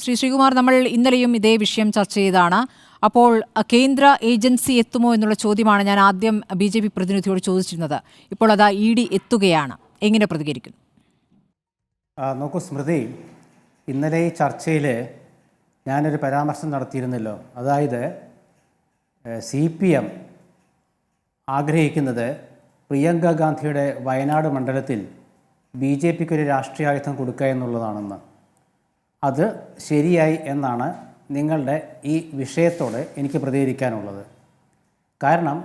ശ്രീകുമാർ, നമ്മൾ ഇന്നലെയും ഇതേ വിഷയം ചർച്ച ചെയ്തതാണ്. അപ്പോൾ കേന്ദ്ര ഏജൻസി എത്തുമോ എന്നുള്ള ചോദ്യമാണ് ഞാൻ ആദ്യം BJP പ്രതിനിധിയോട് ചോദിച്ചിരുന്നത്. ഇപ്പോൾ അതാ ED എത്തുകയാണ്. എങ്ങനെ പ്രതികരിക്കുന്നു? നോക്കൂ സ്മൃതി, ഇന്നലെ ഈ ചർച്ചയിൽ ഞാനൊരു പരാമർശം നടത്തിയിരുന്നല്ലോ. അതായത് CPM ആഗ്രഹിക്കുന്നത് പ്രിയങ്ക ഗാന്ധിയുടെ വയനാട് മണ്ഡലത്തിൽ BJPക്ക് ഒരു രാഷ്ട്രീയ ആയുധം കൊടുക്കുക എന്നുള്ളതാണെന്ന്. അത് ശരിയായി എന്നാണ് നിങ്ങളുടെ ഈ വിഷയത്തോട് എനിക്ക് പ്രതികരിക്കാനുള്ളത്. കാരണം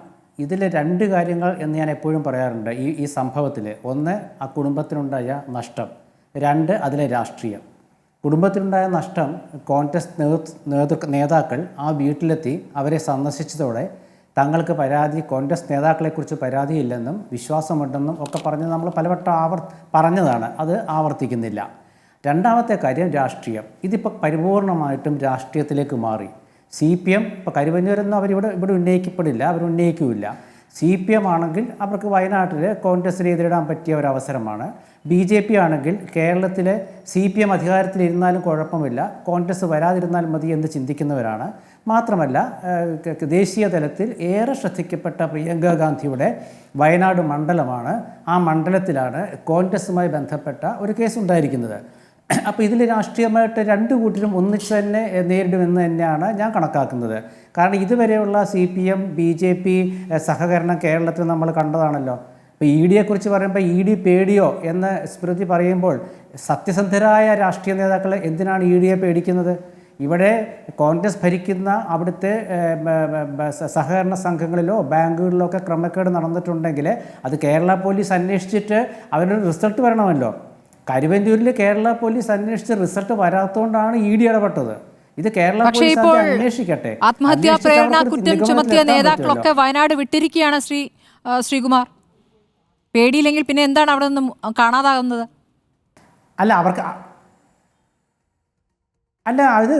ഇതിൽ രണ്ട് കാര്യങ്ങൾ എന്ന് ഞാൻ എപ്പോഴും പറയാറുണ്ട് ഈ സംഭവത്തിൽ. ഒന്ന്, ആ കുടുംബത്തിനുണ്ടായ നഷ്ടം. രണ്ട്, അതിലെ രാഷ്ട്രീയം. കുടുംബത്തിനുണ്ടായ നഷ്ടം, കോൺഗ്രസ് നേതാക്കൾ ആ വീട്ടിലെത്തി അവരെ സന്ദർശിച്ചതോടെ തങ്ങൾക്ക് കോൺഗ്രസ് നേതാക്കളെക്കുറിച്ച് പരാതിയില്ലെന്നും വിശ്വാസമുണ്ടെന്നും ഒക്കെ പറഞ്ഞ് നമ്മൾ പലവട്ടം പറഞ്ഞതാണ്. അത് ആവർത്തിക്കുന്നില്ല. രണ്ടാമത്തെ കാര്യം രാഷ്ട്രീയം. ഇതിപ്പോൾ പരിപൂർണമായിട്ടും രാഷ്ട്രീയത്തിലേക്ക് മാറി. CPM ഇപ്പോൾ കരുവന്നൂരൊന്നും ഇവിടെ ഉന്നയിക്കപ്പെടില്ല, ഉന്നയിക്കില്ല. CPM ആണെങ്കിൽ അവർക്ക് വയനാട്ടിൽ കോൺഗ്രസിനെ എതിരിടാൻ പറ്റിയ ഒരവസരമാണ്. BJP ആണെങ്കിൽ കേരളത്തിലെ CPM അധികാരത്തിലിരുന്നാലും കുഴപ്പമില്ല, കോൺഗ്രസ് വരാതിരുന്നാൽ മതി എന്ന് ചിന്തിക്കുന്നവരാണ്. മാത്രമല്ല, ദേശീയ തലത്തിൽ ഏറെ ശ്രദ്ധിക്കപ്പെട്ട പ്രിയങ്ക ഗാന്ധിയുടെ വയനാട് മണ്ഡലമാണ്. ആ മണ്ഡലത്തിലാണ് കോൺഗ്രസുമായി ബന്ധപ്പെട്ട ഒരു കേസ് ഉണ്ടായിരിക്കുന്നത്. അപ്പോൾ ഇതിൽ രാഷ്ട്രീയമായിട്ട് രണ്ട് കൂട്ടരും ഒന്നിച്ച് തന്നെ നേരിടുമെന്ന് തന്നെയാണ് ഞാൻ കണക്കാക്കുന്നത്. കാരണം ഇതുവരെയുള്ള CPM BJP സഹകരണം കേരളത്തിൽ നമ്മൾ കണ്ടതാണല്ലോ. ഇപ്പോൾ EDയെക്കുറിച്ച് പറയുമ്പോൾ ED പേടിയോ എന്ന് സ്മൃതി പറയുമ്പോൾ, സത്യസന്ധരായ രാഷ്ട്രീയ നേതാക്കൾ എന്തിനാണ് EDയെ പേടിക്കുന്നത്? ഇവിടെ കോൺഗ്രസ് ഭരിക്കുന്ന അവിടുത്തെ സഹകരണ സംഘങ്ങളിലോ ബാങ്കുകളിലോ ഒക്കെ ക്രമക്കേട് നടന്നിട്ടുണ്ടെങ്കിൽ അത് കേരള പോലീസ് അന്വേഷിച്ചിട്ട് അവരുടെ റിസൾട്ട് വരണമല്ലോ. കരുവന്നൂരിൽ കേരള പോലീസ് അന്വേഷിച്ച് റിസൾട്ട് വരാത്തതുകൊണ്ടാണ് ED ഇടപെട്ടത്. ഇത് കേരള പോലീസ് അന്വേഷിക്കട്ടെ. ആത്മഹത്യാ പ്രേരണ കുറ്റം ചുമത്തിയ നേതാക്കളൊക്കെ വയനാട് വിട്ടിരിക്കുകയാണ് ശ്രീകുമാർ. പേടിയില്ലെങ്കിൽ പിന്നെ എന്താണ് അവിടെ നിന്നും കാണാതാകുന്നത്? അത്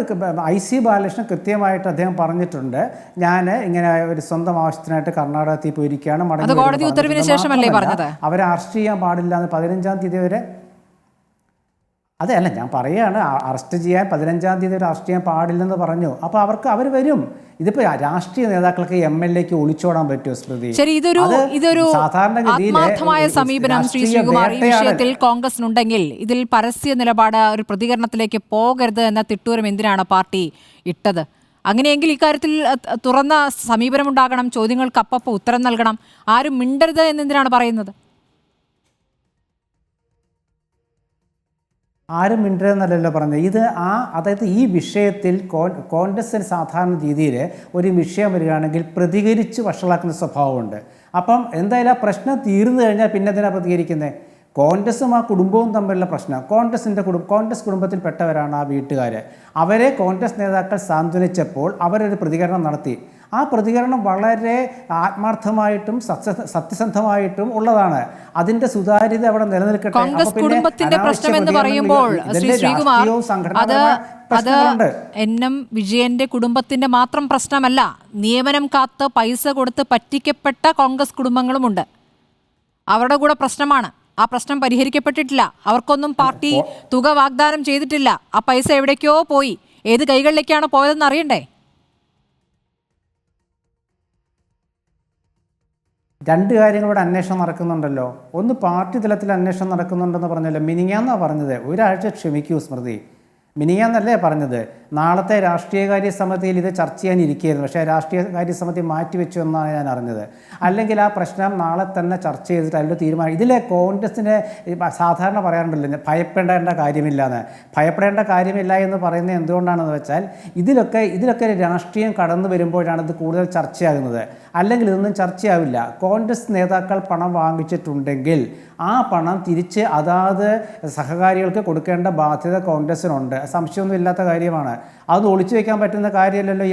IC ബാലകൃഷ്ണൻ കൃത്യമായിട്ട് അദ്ദേഹം പറഞ്ഞിട്ടുണ്ട്. ഞാൻ ഇങ്ങനെ ഒരു സ്വന്തം ആവശ്യത്തിനായിട്ട് കർണാടകത്തിൽ പോയിരിക്കുകയാണ്, കോടതി ഉത്തരവിന് ശേഷമല്ലേ പറഞ്ഞത്? അവരെ അറസ്റ്റ് ചെയ്യാൻ പാടില്ല എന്ന് 15-ാം തീയതി വരെ. അല്ല, ഞാൻ പറയുകയാണ്, അറസ്റ്റ് ചെയ്യാൻ 15-ാം തീയതി വരെ അറസ്റ്റ് ചെയ്യാൻ പാടില്ലെന്ന് പറഞ്ഞു. അപ്പോൾ അവർ വരും. ഇതിപ്പോൾ രാഷ്ട്രീയ നേതാക്കൾക്ക് MLAക്ക് ഒളിച്ചോടാൻ പറ്റുമോ സ്മൃതി? ശരി, ഇതൊരു ആത്മാർത്ഥമായ സമീപനം ശ്രീകുമാർ ഈ വിഷയത്തിൽ കോൺഗ്രസിനുണ്ടെങ്കിൽ ഇതിൽ പരസ്യ നിലപാട്, ഒരു പ്രതികരണത്തിലേക്ക് പോകരുത് എന്ന തിട്ടൂരം എന്തിനാണ് പാർട്ടി ഇട്ടത്? അങ്ങനെയെങ്കിൽ ഇക്കാര്യത്തിൽ തുറന്ന സമീപനമുണ്ടാകണം, ചോദ്യങ്ങൾക്ക് അപ്പപ്പോൾ ഉത്തരം നൽകണം. ആരും മിണ്ടരുത് എന്നെന്തിനാണ് പറയുന്നത്? ആരും മിണ്ടരുതെന്നല്ലല്ലോ പറഞ്ഞത്. അതായത് ഈ വിഷയത്തിൽ കോൺഗ്രസിന് സാധാരണ രീതിയിൽ ഒരു വിഷയം വരികയാണെങ്കിൽ പ്രതികരിച്ച് വഷളാക്കുന്ന സ്വഭാവമുണ്ട്. അപ്പം എന്തായാലും ആ പ്രശ്നം തീർന്നു കഴിഞ്ഞാൽ പിന്നെ എന്തിനാണ് പ്രതികരിക്കുന്നത്? കോൺഗ്രസും ആ കുടുംബവും തമ്മിലുള്ള പ്രശ്നം. കോൺഗ്രസ് കുടുംബത്തിൽപ്പെട്ടവരാണ് ആ വീട്ടുകാർ. അവരെ കോൺഗ്രസ് നേതാക്കൾ സാന്ത്വനിച്ചപ്പോൾ അവരൊരു പ്രതികരണം നടത്തി. ആ പ്രതികരണം വളരെ ആത്മാർത്ഥമായിട്ടും സത്യസന്ധമായിട്ടും ഉള്ളതാണ്. അതിന്റെ സുതാര്യത അവിടെ നിലനിൽക്കട്ടെ. കോൺഗ്രസ് കുടുംബത്തിന്റെ പ്രശ്നം എന്ന് പറയുമ്പോൾ ശ്രീകുമാർ, അത് NM വിജയന്റെ കുടുംബത്തിന്റെ മാത്രം പ്രശ്നമല്ല. നിയമനം കാത്ത് പൈസ കൊടുത്ത് പറ്റിക്കപ്പെട്ട കോൺഗ്രസ് കുടുംബങ്ങളുമുണ്ട്. അവരുടെ കൂടെ പ്രശ്നമാണ്. ആ പ്രശ്നം പരിഹരിക്കപ്പെട്ടിട്ടില്ല. അവർക്കൊന്നും പാർട്ടി തുക വാഗ്ദാനം ചെയ്തിട്ടില്ല. ആ പൈസ എവിടേക്കോ പോയി. ഏത് കൈകളിലേക്കാണ് പോയതെന്ന് അറിയണ്ടേ? രണ്ട് കാര്യങ്ങളുടെ അന്വേഷണം നടക്കുന്നുണ്ടല്ലോ. ഒന്ന്, പാർട്ടി തലത്തിൽ അന്വേഷണം നടക്കുന്നുണ്ടെന്ന് പറഞ്ഞല്ലോ. മിനിങ്ങാന്നാണ് പറഞ്ഞത്. ഒരാഴ്ച ക്ഷമിക്കൂ സ്മൃതി. മിനിങ്ങാന്നല്ലേ പറഞ്ഞത്? നാളത്തെ രാഷ്ട്രീയകാര്യ സമിതിയിൽ ഇത് ചർച്ച ചെയ്യാനിരിക്കുകയായിരുന്നു. പക്ഷേ രാഷ്ട്രീയകാര്യ സമിതി മാറ്റിവെച്ചു എന്നാണ് ഞാൻ അറിഞ്ഞത്. അല്ലെങ്കിൽ ആ പ്രശ്നം നാളെ തന്നെ ചർച്ച ചെയ്തിട്ട് അതിൻ്റെ തീരുമാനം. ഇതിലെ കോൺഗ്രസിനെ സാധാരണ പറയാറുണ്ടല്ലോ ഭയപ്പെടേണ്ട കാര്യമില്ലാന്ന്. ഭയപ്പെടേണ്ട കാര്യമില്ല എന്ന് പറയുന്നത് എന്തുകൊണ്ടാണെന്ന് വെച്ചാൽ ഇതിലൊക്കെ രാഷ്ട്രീയം കടന്നു വരുമ്പോഴാണ് ഇത് കൂടുതൽ ചർച്ചയാകുന്നത്. അല്ലെങ്കിൽ ഇതൊന്നും ചർച്ചയാവില്ല. കോൺഗ്രസ് നേതാക്കൾ പണം വാങ്ങിച്ചിട്ടുണ്ടെങ്കിൽ ആ പണം തിരിച്ച് അതാത് സഹകാരികൾക്ക് കൊടുക്കേണ്ട ബാധ്യത കോൺഗ്രസിനുണ്ട്. സംശയമൊന്നും ഇല്ലാത്ത കാര്യമാണ്. അത് ഒളിച്ചു വെക്കാൻ പറ്റുന്ന കാര്യമല്ലല്ലോ.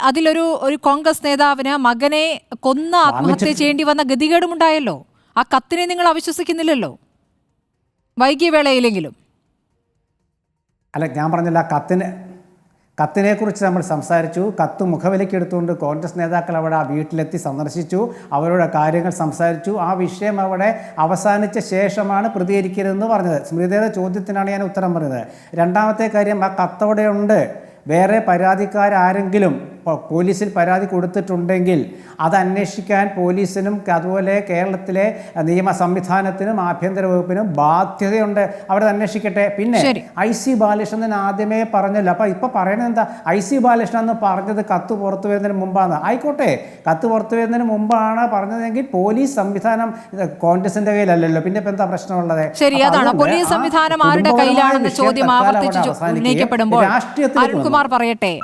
അതിലൊരു കോൺഗ്രസ് നേതാവിന് മകനെ കൊന്ന് ആത്മഹത്യ ചെയ്യേണ്ടി വന്ന ഗതികേടുമുണ്ടായല്ലോ. ആ കത്തിനെ നിങ്ങൾ അവിശ്വസിക്കുന്നില്ലല്ലോ, വൈകിയ വേളയിലെങ്കിലും. അല്ല, ഞാൻ പറഞ്ഞില്ല, കത്തിനെക്കുറിച്ച് നമ്മൾ സംസാരിച്ചു. കത്ത് മുഖവിലക്കെടുത്തുകൊണ്ട് കോൺഗ്രസ് നേതാക്കൾ അവിടെ ആ വീട്ടിലെത്തി സന്ദർശിച്ചു, അവരുടെ കാര്യങ്ങൾ സംസാരിച്ചു. ആ വിഷയം അവിടെ അവസാനിച്ച ശേഷമാണ് പ്രതികരിക്കരുതെന്ന് പറഞ്ഞത്. സ്മൃതിയുടെ ചോദ്യത്തിനാണ് ഞാൻ ഉത്തരം പറഞ്ഞത്. രണ്ടാമത്തെ കാര്യം, ആ കത്തവിടെ ഉണ്ട്. വേറെ പരാതിക്കാരെങ്കിലും പോലീസിൽ പരാതി കൊടുത്തിട്ടുണ്ടെങ്കിൽ അത് അന്വേഷിക്കാൻ പോലീസിനും അതുപോലെ കേരളത്തിലെ നിയമ സംവിധാനത്തിനും ആഭ്യന്തര വകുപ്പിനും ബാധ്യതയുണ്ട്. അവിടെ അന്വേഷിക്കട്ടെ. പിന്നെ IC ബാലകൃഷ്ണൻ ആദ്യമേ പറഞ്ഞല്ലോ, അപ്പോൾ ഇപ്പോൾ പറയണത് എന്താ? IC ബാലകൃഷ്ണൻ എന്ന് പറഞ്ഞത് കത്ത് പുറത്തു വരുന്നതിന് മുമ്പാണ്. ആയിക്കോട്ടെ, കത്ത് പുറത്തു വരുന്നതിന് മുമ്പാണ് പറഞ്ഞതെങ്കിൽ പോലീസ് സംവിധാനം കോൺഗ്രസിന്റെ കയ്യിലല്ലല്ലോ, പിന്നെ ഇപ്പം എന്താ പ്രശ്നമുള്ളത്? ശരി, അതാണ് പോലീസ് സംവിധാനം ആരുടെ കയ്യിലാണെന്ന ചോദ്യം ആവർത്തിച്ച് ഉന്നയിക്കപ്പെടുമ്പോൾ അരുൺകുമാർ പറയട്ടെ.